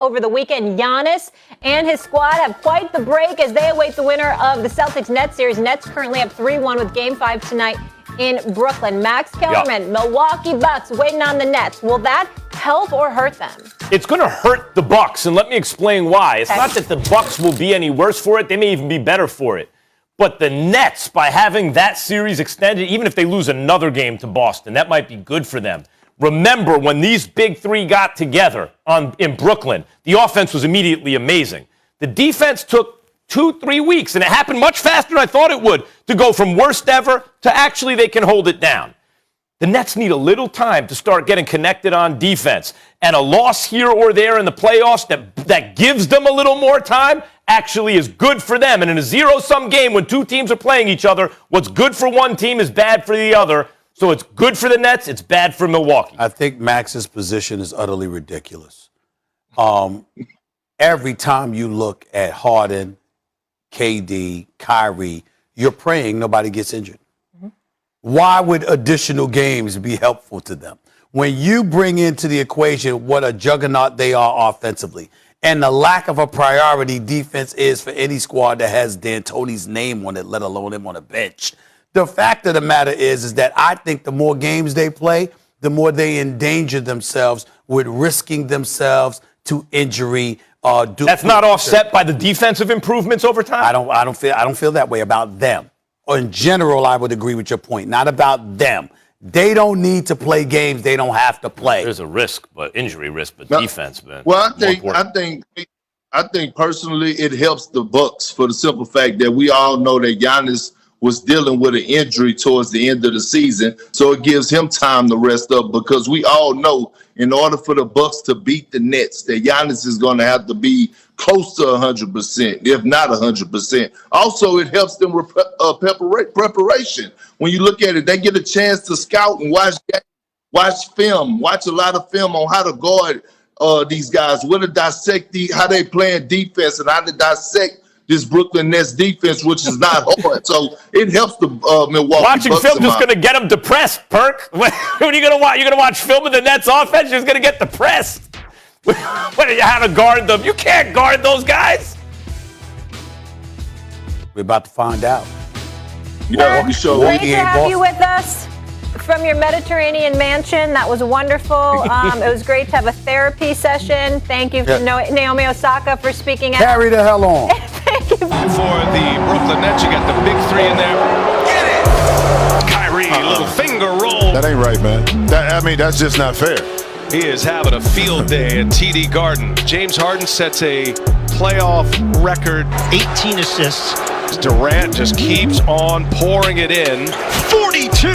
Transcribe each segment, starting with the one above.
Over the weekend, Giannis and his squad have quite the break as they await the winner of the Celtics-Nets series. Nets currently up 3-1 with Game 5 tonight in Brooklyn. Max Kellerman, Milwaukee Bucks waiting on the Nets. Will that help or hurt them? It's going to hurt the Bucks, and let me explain why. It's not that the Bucks will be any worse for it. They may even be better for it. But the Nets, by having that series extended, even if they lose another game to Boston, that might be good for them. Remember, when these big three got together in Brooklyn, the offense was immediately amazing. The defense took 2-3 weeks, and it happened much faster than I thought it would, to go from worst ever to actually they can hold it down. The Nets need a little time to start getting connected on defense. And a loss here or there in the playoffs that gives them a little more time actually is good for them. And in a zero-sum game, when two teams are playing each other, what's good for one team is bad for the other. So it's good for the Nets, it's bad for Milwaukee. I think Max's position is utterly ridiculous. Every time you look at Harden, KD, Kyrie, you're praying nobody gets injured. Mm-hmm. Why would additional games be helpful to them? When you bring into the equation what a juggernaut they are offensively and the lack of a priority defense is for any squad that has D'Antoni's name on it, let alone him on a bench. The fact of the matter is that I think the more games they play, the more they endanger themselves with risking themselves to injury. That's not offset by the defensive improvements over time? I don't feel that way about them. In general, I would agree with your point. Not about them. They don't need to play games they don't have to play. There's a risk, but injury risk, but defense, man. Well, I think personally it helps the Bucks for the simple fact that we all know that Giannis was dealing with an injury towards the end of the season, so it gives him time to rest up because we all know in order for the Bucks to beat the Nets, that Giannis is going to have to be close to 100%, if not 100%. Also, it helps them with preparation. When you look at it, they get a chance to scout and watch film, watch a lot of film on how to guard these guys, how to dissect how they playing defense and how to dissect this Brooklyn Nets defense, which is not hard. So it helps the Milwaukee Watching Bucks film just going to get them depressed, Perk. What are you going to watch? You're going to watch film of the Nets offense? You're just going to get depressed. What are you, how to guard them? You can't guard those guys. We're about to find out. Yeah, we sure. Great to have you with us from your Mediterranean mansion. That was wonderful. It was great to have a therapy session. Thank you for Naomi Osaka for speaking out. Carry the hell on. Thank you. For the Brooklyn Nets, you got the big three in there. Get it! Kyrie, little finger roll. That ain't right, man. That's just not fair. He is having a field day at TD Garden. James Harden sets a playoff record. 18 assists. Durant just keeps on pouring it in. 42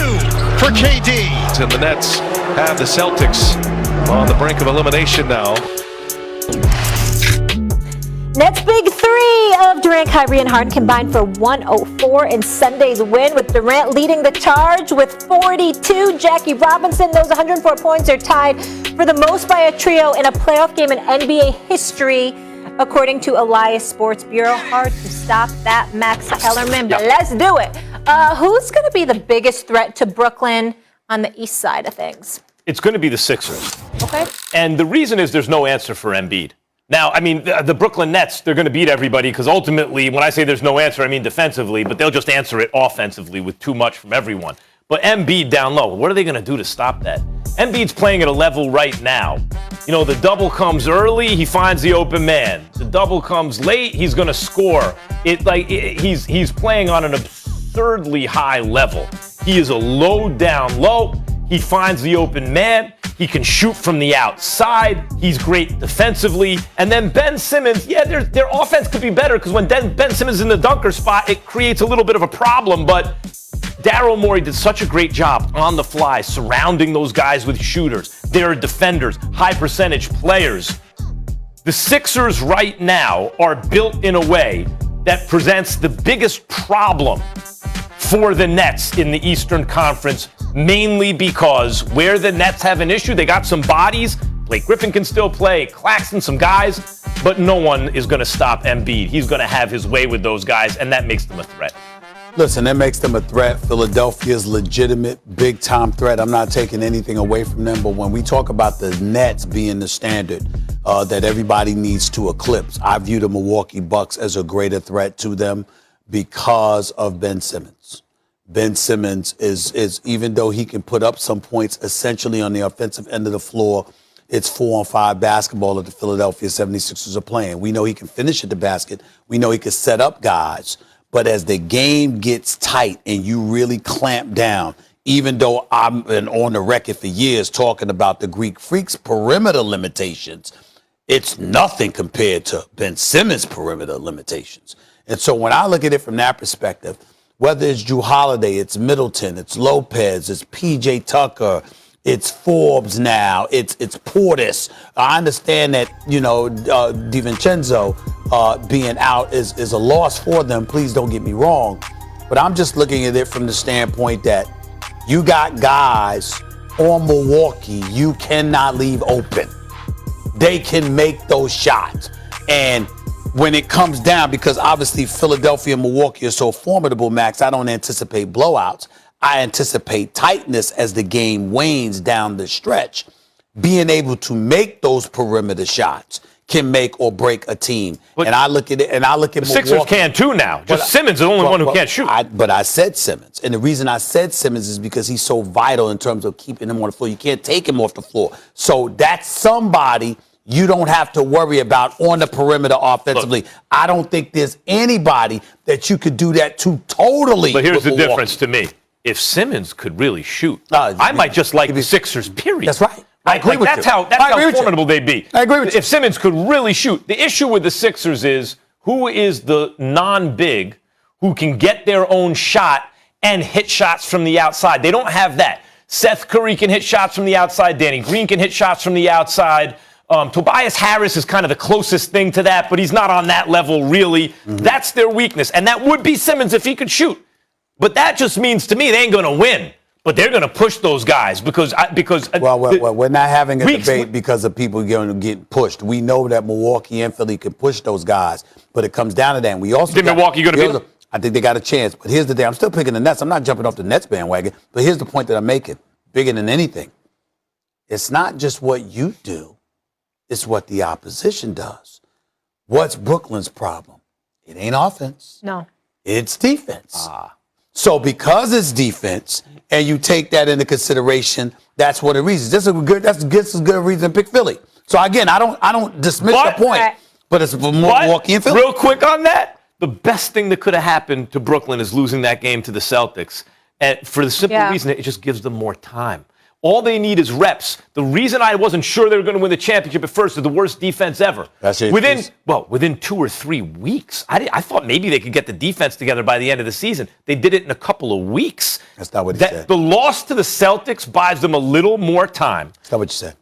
for KD. And the Nets have the Celtics on the brink of elimination now. Nets big three of Durant, Kyrie, and Harden combined for 104 in Sunday's win, with Durant leading the charge with 42. Jackie Robinson, those 104 points are tied for the most by a trio in a playoff game in NBA history, according to Elias Sports Bureau. Hard to stop that, Max Kellerman, but let's do it. Who's going to be the biggest threat to Brooklyn on the east side of things? It's going to be the Sixers. Okay. And the reason is there's no answer for Embiid. Now, I mean, the Brooklyn Nets, they're going to beat everybody because ultimately, when I say there's no answer, I mean defensively, but they'll just answer it offensively with too much from everyone. But Embiid down low, what are they going to do to stop that? Embiid's playing at a level right now. You know, the double comes early, he finds the open man. The double comes late, he's going to score. He's playing on an absurdly high level. He is a low down low. He finds the open man. He can shoot from the outside. He's great defensively. And then Ben Simmons, their offense could be better because when Ben Simmons is in the dunker spot, it creates a little bit of a problem. But Daryl Morey did such a great job on the fly, surrounding those guys with shooters. They're defenders, high percentage players. The Sixers right now are built in a way that presents the biggest problem for the Nets in the Eastern Conference, mainly because where the Nets have an issue, they got some bodies. Blake Griffin can still play, Claxton, some guys, but no one is going to stop Embiid. He's going to have his way with those guys, and that makes them a threat. Listen, that makes them a threat. Philadelphia's legitimate, big-time threat. I'm not taking anything away from them, but when we talk about the Nets being the standard that everybody needs to eclipse, I view the Milwaukee Bucks as a greater threat to them because of Ben Simmons. Ben Simmons is even though he can put up some points essentially on the offensive end of the floor, it's 4-on-5 basketball that the Philadelphia 76ers are playing. We know he can finish at the basket. We know he can set up guys. But as the game gets tight and you really clamp down, even though I've been on the record for years talking about the Greek Freak's perimeter limitations, it's nothing compared to Ben Simmons' perimeter limitations. And so when I look at it from that perspective, whether it's Drew Holiday, it's Middleton, it's Lopez, it's P.J. Tucker, it's Forbes now, it's Portis. I understand that, DiVincenzo being out is a loss for them. Please don't get me wrong. But I'm just looking at it from the standpoint that you got guys on Milwaukee you cannot leave open. They can make those shots. And when it comes down, because obviously Philadelphia and Milwaukee are so formidable, Max, I don't anticipate blowouts. I anticipate tightness as the game wanes down the stretch. Being able to make those perimeter shots can make or break a team. But and I look at it, and I look at the Milwaukee. Sixers can too now. Just Simmons is the only one who can't shoot. But I said Simmons. And the reason I said Simmons is because he's so vital in terms of keeping him on the floor. You can't take him off the floor. So that's somebody you don't have to worry about on the perimeter offensively. Look, I don't think there's anybody that you could do that to totally. But here's the Milwaukee. difference to me. If Simmons could really shoot, I might just like the Sixers, period. That's right. I agree with that's you. How formidable they'd be. I agree with you. If Simmons could really shoot. The issue with the Sixers is who is the non-big who can get their own shot and hit shots from the outside. They don't have that. Seth Curry can hit shots from the outside. Danny Green can hit shots from the outside. Tobias Harris is kind of the closest thing to that, but he's not on that level really. Mm-hmm. That's their weakness, and that would be Simmons if he could shoot. But that just means to me they ain't going to win. But they're going to push those guys because we're not having a debate because of people going to get pushed. We know that Milwaukee and Philly can push those guys, but it comes down to that. And we also Milwaukee going to beat them? I think they got a chance. But here's the thing: I'm still picking the Nets. I'm not jumping off the Nets bandwagon. But here's the point that I'm making: bigger than anything, it's not just what you do; it's what the opposition does. What's Brooklyn's problem? It ain't offense. No, it's defense. So because it's defense, and you take that into consideration, that's what it reasons. That's as good a reason to pick Philly. So again, I don't dismiss the point, but it's for Milwaukee and Philly. Real quick on that, the best thing that could have happened to Brooklyn is losing that game to the Celtics, and for the simple reason that it just gives them more time. All they need is reps. The reason I wasn't sure they were going to win the championship at first is the worst defense ever. Within 2 or 3 weeks. I thought maybe they could get the defense together by the end of the season. They did it in a couple of weeks. That's not what he said. The loss to the Celtics buys them a little more time. That's not what you said.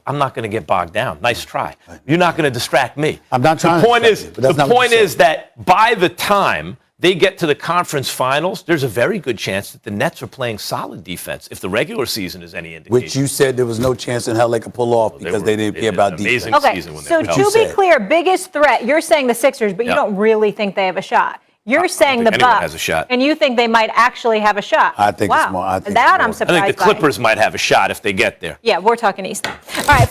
I'm not going to get bogged down. Nice try. You're not going to distract me. I'm not trying to distract you, but the point is that by the time they get to the conference finals, there's a very good chance that the Nets are playing solid defense if the regular season is any indication. Which you said there was no chance in hell they could pull off because they didn't care about defense. Okay, so to be clear, biggest threat, you're saying the Sixers, but you don't really think they have a shot. You're saying the Bucks, has a shot. And you think they might actually have a shot. I think it's more. I'm surprised I think the Clippers might have a shot if they get there. Yeah, we're talking East. All right.